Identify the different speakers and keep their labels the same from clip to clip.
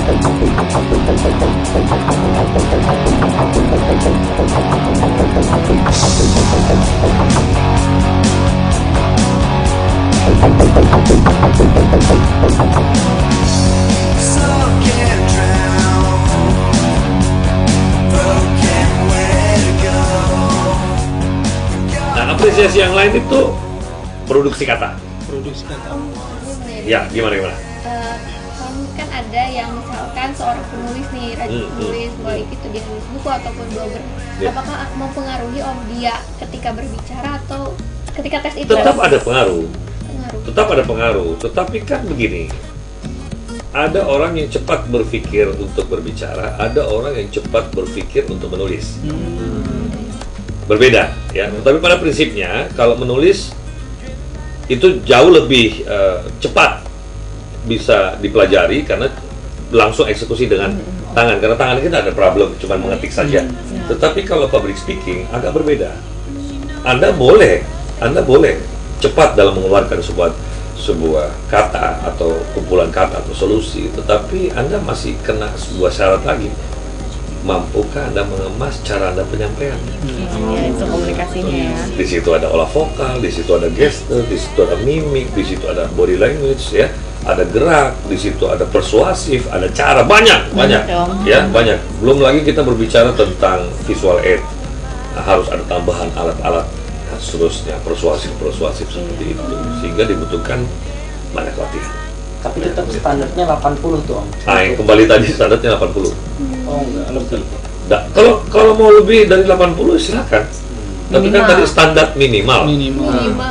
Speaker 1: Nah, apresiasi yang lain itu produksi kata.
Speaker 2: Produksi kata.
Speaker 1: Ya, gimana?
Speaker 3: Kan ada yang misalkan seorang penulis nih, rajin penulis, baik itu dia nulis buku ataupun blogger, apakah mempengaruhi dia ketika berbicara atau ketika tes itu?
Speaker 1: Tetap ada pengaruh. Tetap ada pengaruh. Tetapi kan begini, ada orang yang cepat berpikir untuk berbicara, ada orang yang cepat berpikir untuk menulis. Berbeda, ya. Tapi pada prinsipnya, kalau menulis itu jauh lebih cepat bisa dipelajari karena langsung eksekusi dengan tangan, karena tangan kita ada problem, cuma mengetik saja. Tetapi kalau public speaking agak berbeda. Anda boleh cepat dalam mengeluarkan sebuah kata atau kumpulan kata atau solusi, tetapi Anda masih kena sebuah syarat lagi. Mampukah Anda mengemas cara Anda penyampaian?
Speaker 4: Ya, itu komunikasinya ya.
Speaker 1: Di situ ada olah vokal, di situ ada gesture, di situ ada mimik, di situ ada body language, ya, ada gerak, di situ ada persuasif, ada cara, banyak, ya, banyak. Belum lagi kita berbicara tentang visual aid, harus ada tambahan alat-alat, dan seterusnya, persuasif seperti itu, sehingga dibutuhkan banyak latihan.
Speaker 5: Tapi tetap standarnya 80 tuh Om.
Speaker 1: Nah, kembali tadi standarnya 80.
Speaker 5: Oh enggak, lebih.
Speaker 1: Nah, kalau mau lebih dari 80 silakan. Tapi kan tadi standar minimal.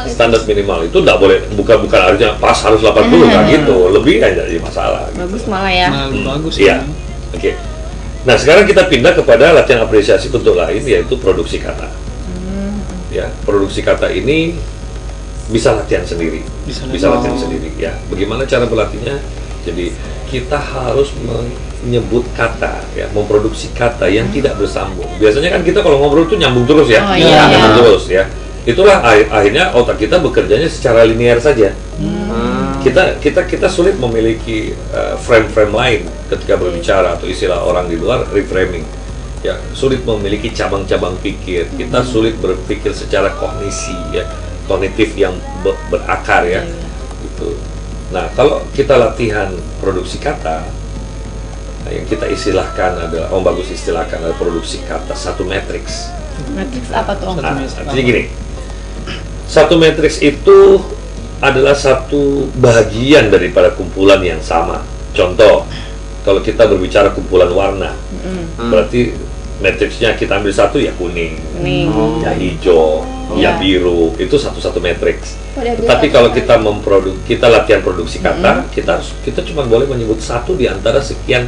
Speaker 1: Standar minimal itu enggak boleh, bukan artinya pas harus 80 kan gitu. Lebih aja jadi masalah.
Speaker 4: Bagus
Speaker 1: gitu.
Speaker 4: malah ya.
Speaker 2: Bagus
Speaker 1: Iya. Oke. Nah, sekarang kita pindah kepada latihan apresiasi bentuk lain, yaitu produksi kata. Ya, produksi kata ini bisa latihan sendiri, bisa latihan sendiri, ya. Bagaimana cara berlatihnya? Jadi kita harus menyebut kata, ya, memproduksi kata yang tidak bersambung. Biasanya kan kita kalau ngobrol tuh nyambung terus, ya, nyambung terus, ya. Itulah akhirnya otak kita bekerjanya secara linear saja. Kita sulit memiliki frame-frame lain ketika berbicara, atau istilah orang di luar reframing. Ya, sulit memiliki cabang-cabang pikir. Kita sulit berpikir secara kognisi, ya. Kognitif yang berakar, ya, gitu. Nah, kalau kita latihan produksi kata, yang kita istilahkan adalah, Om Bagus istilahkan adalah produksi kata satu matriks.
Speaker 4: Matriks apa tuh Om?
Speaker 1: Artinya gini, satu matriks itu adalah satu bagian daripada kumpulan yang sama. Contoh, kalau kita berbicara kumpulan warna, berarti matriksnya kita ambil satu, ya kuning, ya hijau, ya biru, itu satu matriks. Tapi kalau kita kita latihan produksi kata, kita cuma boleh menyebut satu di antara sekian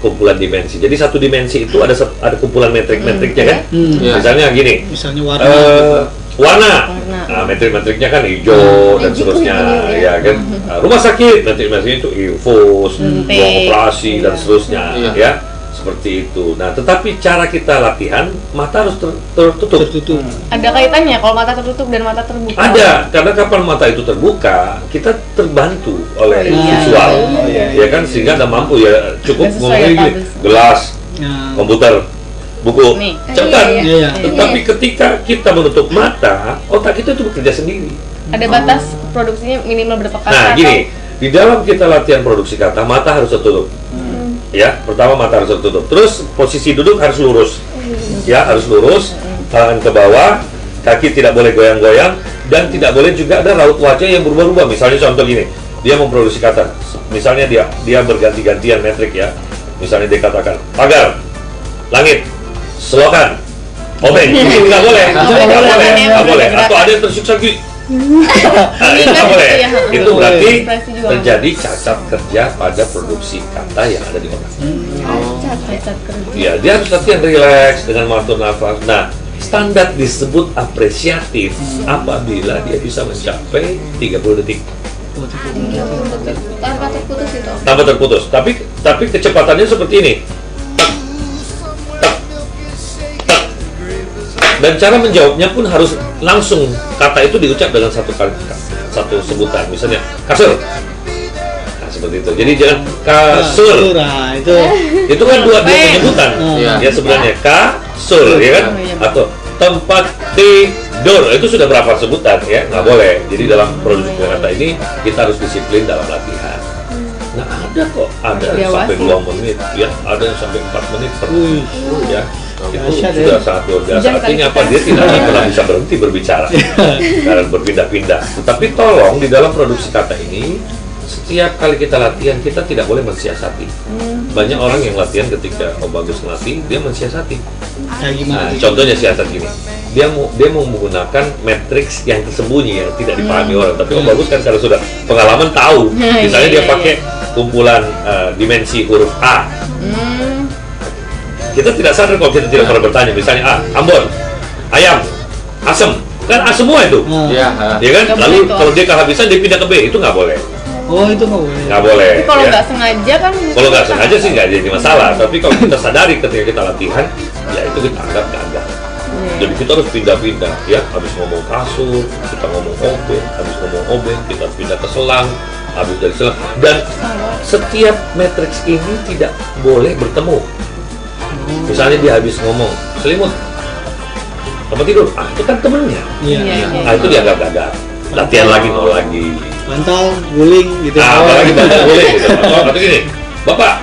Speaker 1: kumpulan dimensi. Jadi satu dimensi itu ada kumpulan metrik-metriknya, kan? Misalnya gini, warna. Nah, metrik-metriknya kan hijau dan seterusnya, ya kan? Rumah sakit, metrik-metriknya itu infus, ruang operasi dan seterusnya, ya. Seperti itu. Nah, tetapi cara kita latihan, mata harus tertutup.
Speaker 4: Ada kaitannya kalau mata tertutup dan mata terbuka?
Speaker 1: Ada, karena kapan mata itu terbuka, kita terbantu oleh visual, ya kan, sehingga Anda mampu, ya, cukup ngomongin gini, gelas, komputer, buku, cepat. Tetapi ketika kita menutup mata, otak kita itu bekerja sendiri.
Speaker 4: Ada batas produksinya minimal berapa kata?
Speaker 1: Nah, gini, di dalam kita latihan produksi kata, mata harus tertutup. Ya, pertama mata harus tertutup. Terus posisi duduk harus lurus. Ya, harus lurus, tangan ke bawah, kaki tidak boleh goyang-goyang, dan tidak boleh juga ada raut wajah yang berubah-ubah. Misalnya contoh gini, dia memproduksi kata. Misalnya dia berganti-gantian metrik, ya. Misalnya dia katakan pagar, langit, selokan, obeng. Ini nggak boleh, nggak boleh. Atau ada yang tersiksa gitu. Nah, itu nggak boleh. Itu berarti terjadi cacat kerja pada produksi kata yang ada di otak.
Speaker 4: Cacat kerja.
Speaker 1: Ya, dia harus latihan rileks dengan mengatur nafas. Nah, standar disebut apresiatif apabila dia bisa mencapai 30 detik.
Speaker 3: Tanpa terputus itu.
Speaker 1: Tanpa terputus. Tapi kecepatannya seperti ini. Dan cara menjawabnya pun harus langsung, kata itu diucap dengan satu sebutan. Misalnya kasur, nah, seperti itu. Jadi jangan kasur.
Speaker 2: Nah,
Speaker 1: Itu kan dua penyebutan. Ya sebenarnya kasur, ya kan? Atau tempat tidur, itu sudah berapa sebutan ya? Nggak boleh. Jadi dalam produksi kata ini kita harus disiplin dalam latihan. Nah ada kok, ada yang sampai 2 menit, ya ada yang sampai 4 menit per ya. Itu sudah sangat luar biasa. Artinya apa? Dia tidak akan pernah bisa berhenti berbicara karena berpindah-pindah. Tetapi tolong di dalam produksi kata ini, setiap kali kita latihan kita tidak boleh mensiasati. Banyak orang yang latihan ketika Bagus ngelatih, dia mensiasati. Nah, contohnya siasat gini, dia mau menggunakan matriks yang tersembunyi yang tidak dipahami orang. Tapi Bagus kan karena sudah pengalaman tahu, misalnya dia pakai kumpulan dimensi huruf A. Kita tidak sadar kalau kita tidak pernah bertanya, misalnya A, Ambon, ayam, asem, kan A semua itu, ya kan? Lalu kalau dia kehabisan dia pindah ke B, itu nggak boleh.
Speaker 2: Oh itu nggak boleh.
Speaker 1: Nggak boleh.
Speaker 4: Tapi kalau nggak sengaja kan?
Speaker 1: Kalau nggak sengaja sih nggak jadi masalah. Tapi kalau kita sadari ketika kita latihan, ya itu kita anggap gagal. Jadi kita harus pindah-pindah, ya. Habis ngomong kasur, kita ngomong obeng, habis ngomong obeng, kita pindah ke selang, habis dari selang. Dan setiap matriks ini tidak boleh bertemu. Misalnya dia habis ngomong selimut, tempat tidur, itu kan temennya. Itu dianggap gagal. Latihan lagi, mau lagi.
Speaker 2: Bantal, guling, gitu.
Speaker 1: Apalagi bantal guling, gitu. Atau gini, Bapak,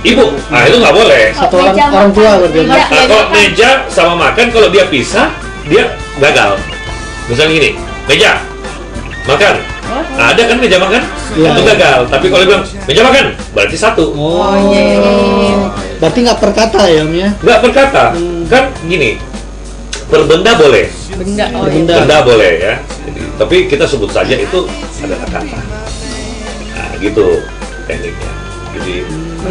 Speaker 1: Ibu, itu nggak boleh.
Speaker 2: Satu orang tua berarti.
Speaker 1: Kalau meja sama makan, kalau dia pisah, dia gagal. Misalnya gini, meja, makan. Ada kan meja makan? Itu gagal. Tapi kalau dia bilang meja makan, berarti satu.
Speaker 2: Berarti nggak per kata ya, Om ya?
Speaker 1: Nggak per kata. Kan gini, per benda boleh. Benda boleh ya. Jadi, tapi kita sebut saja itu adalah kata. Nah, gitu tekniknya. Jadi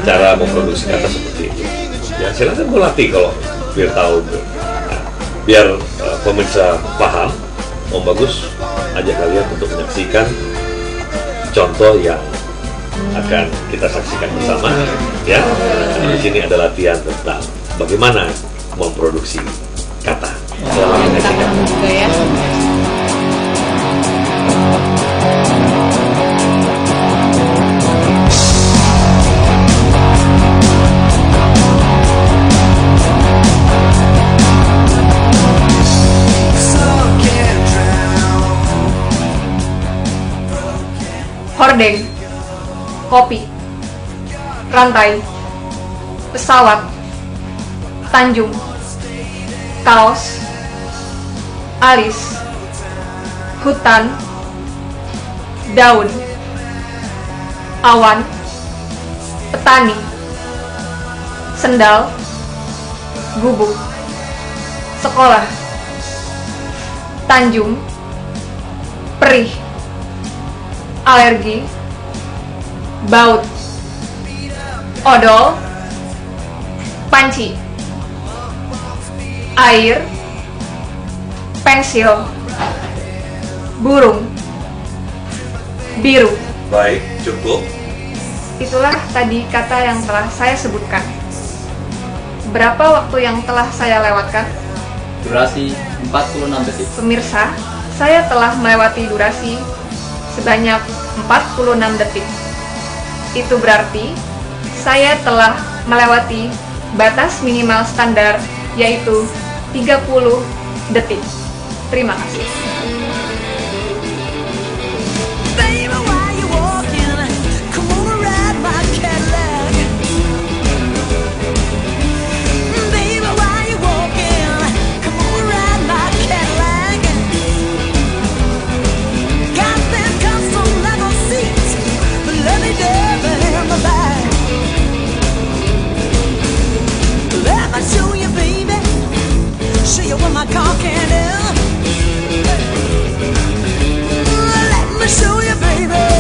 Speaker 1: cara memproduksi kata seperti itu. Ya silakan berlatih kalau biar tahu. Nah, biar pemirsa paham, Om Bagus ajak kalian untuk menyaksikan contoh yang akan kita saksikan bersama. Ya, di sini ada latihan tentang bagaimana memproduksi kata. Selamat menyaksikan.
Speaker 6: Hordeng, kopi, rantai, pesawat, Tanjung, kaos, alis, hutan, daun, awan, petani, sendal, gubuk, sekolah, Tanjung, perih, alergi, baut, odol, panci, air, pensil, burung, biru.
Speaker 1: Baik, cukup.
Speaker 6: Itulah tadi kata yang telah saya sebutkan. Berapa waktu yang telah saya lewatkan?
Speaker 5: Durasi 46 detik.
Speaker 6: Pemirsa, saya telah melewati durasi sebanyak 46 detik. Itu berarti saya telah melewati batas minimal standar, yaitu 30 detik. Terima kasih.
Speaker 7: Show you what my car can do. Let me show you, baby.